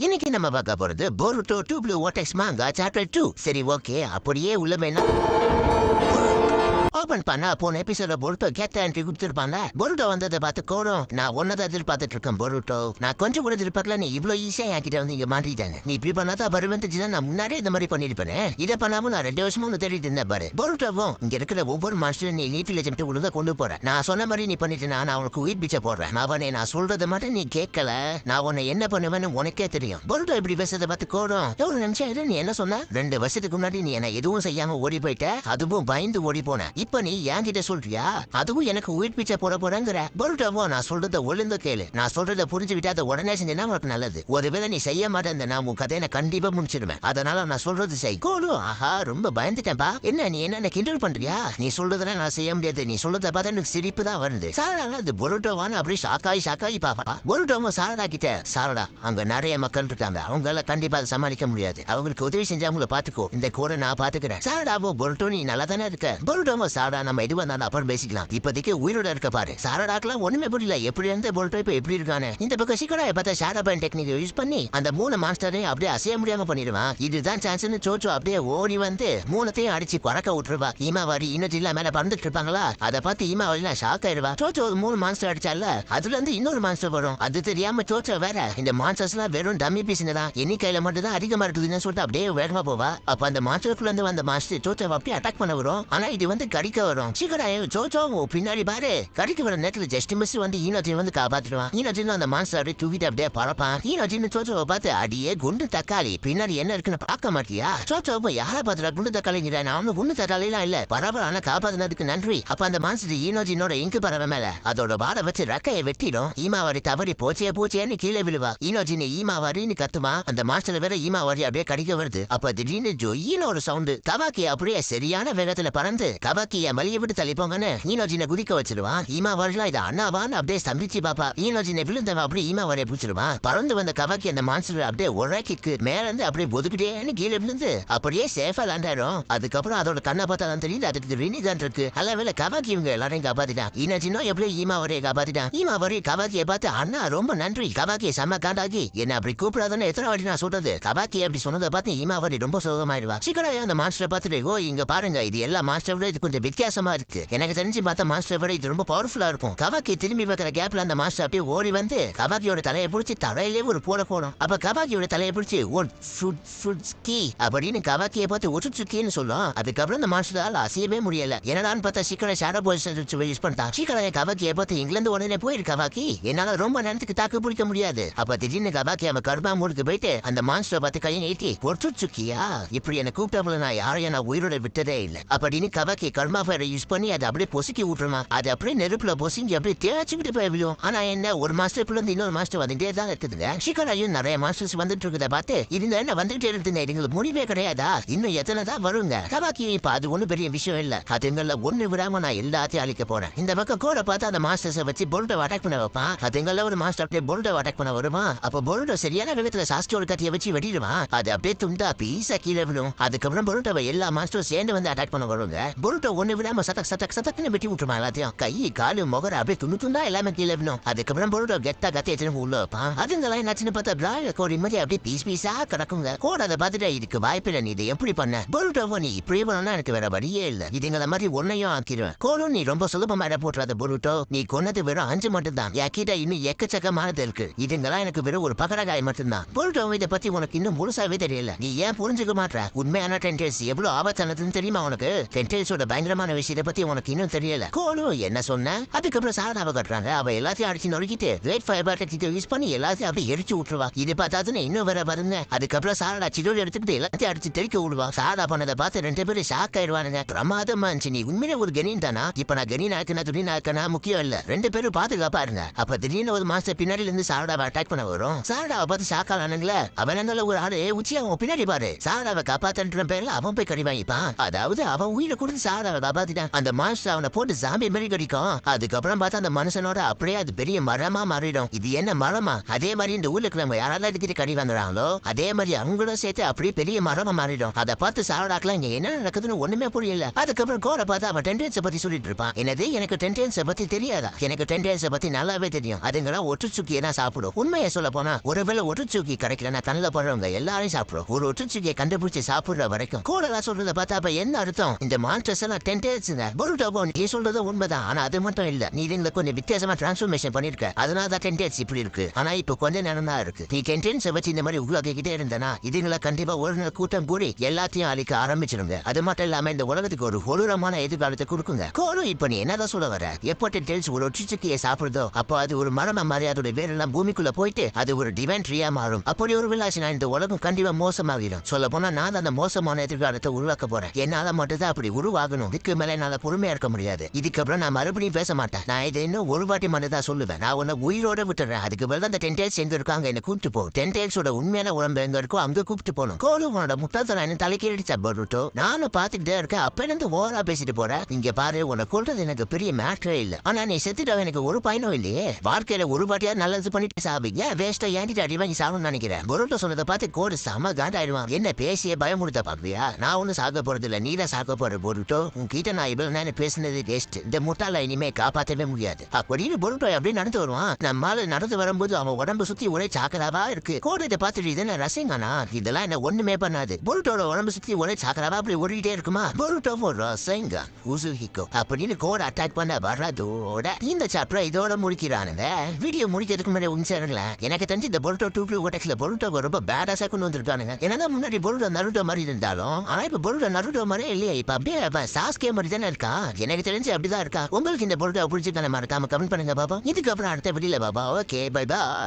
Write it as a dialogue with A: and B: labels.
A: இன்னைக்கு நம்ம பார்க்க போறது போருட்டோ 2 ப்ளூ வாட்டெக்ஸ் மாங்கா சாப்டர் 2. சரி ஓகே, அப்படியே உள்ள வேணா ஓபன் பண்ணா போன எபிசோட பொருட்டோ கேட்ட என்ட்ரி கொடுத்துருப்பாங்க. பொருட்டோ வந்ததை பார்த்து கோரும், நான் ஒன்னதான் எதிர்பார்த்துட்டு இருக்கேன் பொருட்டோ. நான் கொஞ்சம் கூட எதிர்பார்க்கல, நீ இவ்வளவு ஈஸியா என்கிட்ட வந்து இங்க மாட்டிட்டாங்க. நீ இப்படி பண்ணாதான் வருவந்துச்சுன்னா நான் முன்னாடியே இந்த மாதிரி பண்ணிருப்பேன். இதை பண்ணாம நான் 2 வருஷமா ஒன்று தேடிட்டு இருந்தேன் பாரு. பொருட்டோவும் இங்க இருக்கிற ஒவ்வொரு மாஸ்டரும் நீ நீட்டில ஜெம்ட்டு உள்ள கொண்டு போறேன். நான் சொன்ன மாதிரி நீ பண்ணிட்டு நான் உனக்கு உயிர் பிச்சை போடுறேன். அவனே நான் சொல்றதை மட்டும் நீ கேட்கல, நான் உன்னை என்ன பண்ணுவேன்னு உனக்கே தெரியும். பொருட்டோ இப்படி பேசுறதை பார்த்து கோரும், ஒரு நிமிஷம் இரு, நீ என்ன சொன்ன? 2 வருஷத்துக்கு முன்னாடி நீ என்ன எதுவும் செய்யாம ஓடி போயிட்ட, அதுவும் பயந்து ஓடி போன. இப்ப நீ என்கிட்ட சொல்றியா அதுவும் எனக்கு உயிர் பிச்சை போட போறேங்கிற? பொருட்டவோ நான் சொல்றத ஒழுங்க கேளு. நான் சொல்றத புரிஞ்சுக்கிட்டு அதை உடனே செஞ்சா உனக்கு நல்லது. ஒருவேளை நீ செய்ய மாட்டேன், நான் உன் கதையை கண்டிப்பா முடிச்சிடுவேன். அதனால நான் சொல்றது செய். கோலு, ஆஹா ரொம்ப பயந்துட்டேன்பா. என்ன நீ என்ன கிண்டல் பண்றியா? நீ சொல்றதுல நான் செய்ய முடியாது. நீ சொல்றத பார்த்தா எனக்கு சிரிப்பு தான் வருது. சாரடா அது பொருட்டோவான்னு அப்படி ஷாக்காயி பாப்பா. பொருட்டோவும் சாரடா கிட்ட, சாரடா அங்க நிறைய மக்கள் இருக்காங்க, அவங்களால கண்டிப்பா அதை சமாளிக்க முடியாது. அவங்களுக்கு உதவி செஞ்சு அவங்கள பாத்துக்கோ, இந்த கூட நான் பாத்துக்கிறேன். சாரடாவோ பொருட்டோ நீ நல்லா தானே இருக்க? பொருட்டோவோ சாரடா நம்ம எது வந்தாலும் அப்புறம் பேசிக்கலாம், இப்போதைக்கு உயிரோட இருக்க பாரு. சாரடாக்கெல்லாம் ஒண்ணுமே புரியல, எப்படி இருந்த பொருட்டோ இப்ப எப்படி இருக்கானே. இந்த பக்கம் சீக்கிரம் பார்த்தா ஷேடோ பைன் டெக்னிக் யூஸ் பண்ணி அந்த 3 மாஸ்டரையும் அப்படியே அசைய முடியாம பண்ணிடுவான். இதுதான் சான்ஸ்னு சோச்சோ அப்படியே ஓடி வந்து 3த்தையும் அடிச்சு பறக்க விட்டுருவா. ஈமாவாரி இன்னொரு இல்ல மேல பறந்துட்டு இருப்பாங்களா, அதை பார்த்து ஈமாவாரிலாம் ஷாக் ஆயிடுவா. சோச்சோ 3 மாஸ்டர் அடிச்சால, அதுல இருந்து இன்னொரு மாஸ்டர் வரும். அது தெரியாம சோச்சோ வேற இந்த மான்ஸ்டர்ஸ் எல்லாம் வெறும் டம்மி பீஸ்னு தான், எண்ணிக்கையில மட்டும் தான் அதிகமா இருக்குதுன்னு சொல்லிட்டு அப்படியே வேகமா போவா. அப்ப அந்த மாஸ்டருக்குள்ள இருந்து வந்த மாஸ்டர் சோச்சோ அப்படியே அட்டாக் பண்ண வரும். ஆனா இது வந்து கடிக்க வரும். சீக்கிரம் சோச்சோ பின்னாடி பாரு. கடிக்க வர நேரத்துல ஜஸ்ட் மிஸ் வந்து ஈனோஜின் வந்து காப்பாத்துடுவான். ஈனோஜின் அந்த மான்ஸ்டர் அப்படியே தூக்கிட்டு அப்படியே பறப்பான். ஈனோஜின் சோச்சோவை பார்த்து, அடியே குண்டு தக்காளி பின்னாடி என்ன இருக்குன்னு பார்க்க மாட்டியா? சோச்சோ யாரை பார்த்துடா குண்டு தக்காளிங்கிற? நான் குண்டு தக்காளி எல்லாம் இல்ல, பரவாயில்ல, ஆனா காப்பாத்தினதுக்கு நன்றி. அப்ப அந்த மான்ஸ்டர் ஈனோஜினோட இங்கு பறவை மேல அதோட வாட வச்சு ரக்கையை வெட்டிடும். ஈமாவாரி தவறி போச்சேன்னு கீழே விழுவா. ஈனோஜின் ஈமாவாரின்னு கத்துமா. அந்த மாஸ்டர் வேற ஈமாவாரி அப்படியே கடிக்க வருது. அப்ப திடீர்னு ஜொயின்னு ஒரு சவுண்டு. கவாக்கி அப்படியே சரியான வேகத்துல பறந்து கவாக்கிய மலிய விட்டு தள்ளிப்போங்கன்னு ஈனோஜினை குதிக்க வச்சிருவான். ஈமாவாரிலாம் இதை அண்ணாவான்னு அப்படியே ஸ்தம்பிச்சு பாப்பா. ஈனோஜினை விழுந்தவன் அப்படியே ஈமாவாரியை பிடிச்சிருவான். பறந்து வந்த கவாக்கி அந்த மான்ஸ்டர் அப்படியே உரைக்கிக்கு மேல இருந்து அப்படியே ஒதுக்கிட்டேன்னு கீழே விழுந்து அப்படியே சேஃபா லேண்ட் ஆயிடும். அதுக்கப்புறம் அதோட கண்ணை பார்த்தா தான் தெரியுது அதுக்கு ரினிதான் இருக்கு. அல்ல கவாக்கி இவங்க எல்லாரையும் காப்பாத்திட்டான். ஈனோஜினோ எப்படியே ஈமாவாரியை காப்பாத்திட்டான். ஈமாவாரி கவாக்கியை பார்த்து, அண்ணா ரொம்ப நன்றி. கவாக்கியை செம்ம காண்டாக்கி என்ன அப்படி கூப்பிடாதானே எத்தனை வாட்டி நான் சொல்றது? கவாக்கி அப்படி சொன்னதை பார்த்து ஈமாவாரி ரொம்ப சோகமாயிடுவா. சீக்கிரம் அந்த மாஸ்டரை பார்த்துட்டு, ஓ இங்க பாருங்க, இது எல்லா மாஸ்டரை விட இது கொஞ்சம் வித்தியாசமா இருக்கு. எனக்கு தெரிஞ்சு பார்த்தா மாஸ்டர் விட இது ரொம்ப பவர்ஃபுல்லா இருக்கும். கவாக்கி திரும்பி வைக்கிற கேப்ல அந்த மாஸ்டர் அப்படியே ஓடி வந்து கவாக்கியோட தலையை பிடிச்சி தலையிலே ஒரு போடும். அப்ப கவாக்கியோட தலையை பிடிச்சி அப்படின்னு கவாக்கியை பார்த்து ஒட்டுச்சுக்கின்னு சொல்லும். அதுக்கப்புறம் அந்த மாஸ்டரால் அசையவே முடியல. என்னடான்னு பார்த்தா சீக்கிரம் ஷேடோ பாய்ஸ் யூஸ் பண்ணிட்டான். சீக்கிரம் கவாக்கியை பார்த்து இங்கிலாந்து உடனே போயிரு கவாக்கி, என்னால ரொம்ப நேரத்துக்கு தாக்கு பிடிக்க முடியாது. அப்ப திடீர்னு கவாக்கி அவன் கர்மா மூடுக்கு போயிட்டு அந்த மாஸ்டரை பார்த்து கையை நீட்டி, ஒட்டுச்சுக்கியா இப்படி என்ன கூப்பிட்டவங்கள நான் யாரையும் நான் உயிரோட விட்டதே இல்லை அப்படின்னு கவாக்கி கர்மா ஃபயரை யூஸ் பண்ணி அதை அப்படியே பொசுக்கி விட்டுருமா. அது அப்படியே நெருப்புல பொசிஞ்சு அப்படியே தேய்ச்சிக்கிட்டு போய் விழும். ஆனா என்ன, ஒரு மாஸ்டர் இருந்து இன்னொரு மாஸ்டர் வந்துட்டே தான் இருக்குதுங்க. ஷிகராயும் நிறைய மாஸ்டர்ஸ் வந்துட்டு இருக்குத பார்த்து, இது என்ன வந்துட்டே இருக்குங்க, எங்களுக்கு முடிவே கிடையாதா, இன்னும் எத்தனை தான் வருங்க? கவாக்கி இப்ப அது ஒண்ணு பெரிய விஷயம் இல்ல, அதுங்கள ஒண்ணு விடாம நான் எல்லாத்தையும் அழிக்க போறேன். இந்த பக்கம் கூட பார்த்து அந்த மாஸ்டர்ஸை வச்சு பொருட்டை அட்டாக் பண்ண வைப்பான். அதுங்கள ஒரு மாஸ்டர் அப்படியே பொருட்டை அட்டாக் பண்ண வருவான். அப்ப பொருட்டை சரியான விதத்துல சாஸ்திரோட கத்தியை வச்சு வெட்டிடுவான். அது அப்படியே துண்டா பீஸா கீழே விடும். அதுக்கப்புறம் பொருட்டை எல்லா மாஸ்டரும் சேர்ந்து வந்து அட்டாக் பண்ண வருவாங்க. பொருட்டை ஒண்ணு விடாம சட்டக்குன்னு வெட்டி விட்டுருமா எல்லாத்தையும். கை காலு முகர அப்படியே துண்டுத்துண்டா எல்லாமே கீழே விடும். அதுக்கப்புறம் பொருட்டோ கெத்தா கத்தி உள்ள வைப்பான். அதுங்கெல்லாம் என்னாச்சுன்னு பார்த்தா பிராய்லர் கோழி மாதிரி அப்படியே பீஸா கிடக்குங்க. கூட அதை பார்த்துட்டு, இதுக்கு வாய்ப்பில்லை, நீ இதை எப்படி பண்ண? பொருட்டோவோ நீ இப்படி பண்ணா எனக்கு வேற வழியே இல்ல, இதுங்களை மாதிரி ஒன்னையும் ஆக்கிடுவேன். கோலும் நீ ரொம்ப சுலபமா இட போட்டுறாத பொருட்டோ, நீ கொன்னது வெறும் 5 மட்டும் தான், என்கிட்ட இன்னும் எக்கச்சக்கமானது இருக்கு, இதுங்கெல்லாம் எனக்கு வெறும் ஒரு பகடகாய் மட்டும்தான். பொருட்டோ இதை பத்தி உனக்கு இன்னும் முழுசாவே தெரியல, நீ ஏன் புரிஞ்சுக்க மாட்ட? உண்மையான டென்டேல்ஸ் எவ்வளவு ஆபத்தானதுன்னு தெரியுமா உனக்கு? டென்டேல்ஸோட பயங்கரமான விஷயத்தை பத்தி உனக்கு இன்னும் தெரியல. கோலு என்ன சொன்ன? அதுக்கப்புறம் சாரதாவை கட்டுறாங்க. அவ எல்லாத்தையும் அடிச்சு நொறுக்கிட்டு கிரேட் ஃபைபர் டெக்னிக்கை யூஸ் பண்ணி எல்லாத்தையும் அப்படியே எரிச்சு விட்டுருவா. இது பார்த்தாதுன்னு இன்னும் வேற பாருங்க. அதுக்கப்புறம் சாரடா சிடோடு எடுத்துக்கிட்டு எல்லாத்தையும் அடிச்சு தெளிக்க விடுவா. சாரதா பண்ணதை பார்த்து 2 பேரும் ஷாக் ஆயிடுவானுங்க. பிரமாதமா இருந்துச்சு, நீ உண்மையிலே ஒரு கெனின் தானா? இப்ப நான் கெனின் ஆக்குனா துணி ஆக்கனா முக்கியம் இல்ல, 2 பேரும் பாதுகாப்பா இருங்க. அப்ப திடீர்னு ஒரு மாஸ்டர் பின்னாடில இருந்து சாரடாவை அட்டாக் பண்ண வரும். சாரடாவை பார்த்து ஷாக் ஆனானுங்களே. அவன் என்ன ஒரு ஆளு உச்சி அவன் பின்னாடி பாரு, சாரடாவை காப்பாத்துன்ற பேர்ல அவன் போய் கடி வாங்கிப்பான். அதாவது அவன் உயிரை கொடுத்து சாரடாவை காப்பாத்திட்டான். அந்த மான்ஸ்டர் அவனை போட்டு ஜாம்பி மாதிரி கடிக்கும். அதுக்கப்புறம் பார்த்தா அந்த மனுஷனோட அப்படியே அது பெரிய மரமா மாறிடும். இது என்ன மரமா? அதே மாதிரி இந்த ஊர்ல இருக்கிறவங்க யாராவது இதுக்கிட்ட கடி வாங்குறாங்களோ அதே மாதிரி அவங்களும் சேர்த்து அப்படியே பெரிய மரமா மாறிடும். அதை பார்த்து சாவடாக்கலாம் இங்க என்ன நடக்குதுன்னு ஒண்ணுமே புரியல. அதுக்கப்புறம் கோரை பார்த்தா அவன் டென்டேன்ஸை பத்தி சொல்லிட்டு இருப்பான். என்னது எனக்கு டென்டேன்ஸை பத்தி தெரியாதா? எனக்கு டென்டேன்ஸை பத்தி நல்லாவே தெரியும். அதுங்கெல்லாம் ஒட்டுச்சுக்கியை தான் சாப்பிடும். உண்மையை சொல்ல போனா ஒருவேளை ஒட்டுச்சுக்கி கிடைக்கலன்னா தண்ணில போடுறவங்க எல்லாரையும் சாப்பிடும். ஒரு ஒட்டுச்சுக்கியை கண்டுபிடிச்சு சாப்பிடுற வரைக்கும் கோரெல்லாம் சொல்றத பார்த்தா அப்ப என்ன அர்த்தம்? இந்த மான்ஸ்டர்ஸ் எல்லாம் டென்டேன்ஸுங்க. பொருட்டோபோ நீ சொல்றது உண்மைதான். ஆனா அது மட்டும் இல்ல, நீ இதுல கொஞ்சம் வித்தியாசமா டிரான்ஸ்ஃபர்மேஷன் பண்ணிருக்க. அதனால தான் டென்டேன்ஸ் இப்படி இருக்கு. ஆனா இப்ப கொஞ்ச நேரம் தான் இருக்கு. நீ டென்டேன்ஸை வச்சு இந்த மாதிரி உருவாக்கிக்கிட்டே இருந்தனா இதுங்களை கண்டிப்பா ஒரு நாள் கூட்டம் கூடி எல்லாத்தையும் அழிக்க ஆரம்பிச்சிருங்க. அது மட்டும் இல்லாம இந்த உலகத்துக்கு ஒரு கொடூரமான எதிர்காலத்தை கொடுக்குங்க. கோரும் இப்ப நீ என்னதான் சொல்ல வர? எப்போ டென்டேன்ஸ் ஒரு ஒட்டுச்சுக்கியை சாப்பிடுதோ அப்போ அது ஒரு மரமா மாதிரி அதோட வேரெல்லாம் பூமிக்குள்ள போயிட்டு அது ஒரு டிவைன் ட்ரீயா மாறும். அப்படி ஒரு விளாசினா இந்த உலகம் கண்டிப்பா மோசமாகிடும். சொல்ல போனா நான் அந்த மோசமான எதிர்காலத்தை உருவாக்க போறேன். என்னால மட்டும் தான் அப்படி உருவாகணும். இதுக்கு மேல என்னால பொறுமையா இருக்க முடியாது. இதுக்கப்புறம் நான் மறுபடியும் பேச மாட்டேன். நான் இதை இன்னும் ஒரு வாட்டி மட்டும் தான் சொல்லுவேன். நான் உன்னை உயிரோட விட்டுறேன். அதுக்கு மேல அந்த டென்டேல்ஸ் எங்க இருக்காங்க என்ன கூப்பிட்டு போ. டென்டேல்ஸோட உண்மையான உடம்பு எங்க இருக்கோ அங்க கூப்பிட்டு போகணும். கோலுவனோட முட்டாள்தனம் என்ன தலைக்கேறிச்சா பருட்டோ? நானும் பாத்துக்கிட்டே இருக்கேன். அப்ப இருந்து ஓவரா பேசிட்டு போறேன். இங்க பாரு, உன்னை கொள்றது எனக்கு பெரிய மேட்டரே இல்ல. ஆனா நீ செத்துட்டா எனக்கு ஒரு பயனும் இல்லையே. வாழ்க்கையில ஒரு வாட்டியா நல்லது பண்ணிட்டு சாப்பிங்க. வேஸ்டா ஏன்டிட்டு அடி வாங்கி சாகணும்னு நினைக்கிறேன். பருட்டோ சொன்னதை பார்த்து கோடு செம காண்டாயிடுவான். என்ன பேசிய பயமுடுத்த பாப்பியா? நான் ஒன்னும் சாக போறது இல்ல, நீதான் சாக போற பருட்டோ. உன்கிட்ட நான் இவ்வளவு நேரம் பேசினது வேஸ்ட். இந்த முட்டாள இனிமே காப்பாற்றவே முடியாது அப்படின்னு பருட்டோ அப்படியே நடந்து வருவான். நம்மால நடந்து வரும்போது அவன் உடம்பு சுத்தி ஒரே சாக்கராவா இருக்கு. கோடு இதை பார்த்துட்டு இது என்ன ரசிங்கனா? இதெல்லாம் என்ன ஒண்ணுமே பண்ணாது. பருட்டோட உடம்பு சுத்தி ஒரே சாக்கராவா அப்படி ஓடிட்டே இருக்குமா? பருட்டோ ரசிங்க உசுஹிக்கோ அப்படின்னு கோடு அட்டாக் பண்ண வர்றதோட இந்த சாப்டர் இதோட முடிக்கிறானுங்க. வீடியோ முடிக்கிறதுக்கு முன்னாடி எனக்கு தெரிஞ்சு இந்த பொருட்டோ 2 ஓட்டக்ஸ்ல பொருட்டோ ரொம்ப பேடாஸா கொண்டு வந்திருக்கானுங்க. ஏன்னா முன்னாடி பொருட்டோ நருட்டோ மாதிரி இருந்தாலும் ஆனா இப்ப பொருட்டோ நருட்டோ மாதிரி இல்லையா? இப்ப அப்படியே சாஸ்கே மாதிரி தானே இருக்கா. எனக்கு தெரிஞ்சு அப்படிதான் இருக்கா. உங்களுக்கு இந்த பொருட்டோ பிடிச்சிருக்கான மறக்காம கமெண்ட் பண்ணுங்க பாப்பா. இதுக்கப்புறம் அடுத்த வீடியோல பாபா. Okay bye by.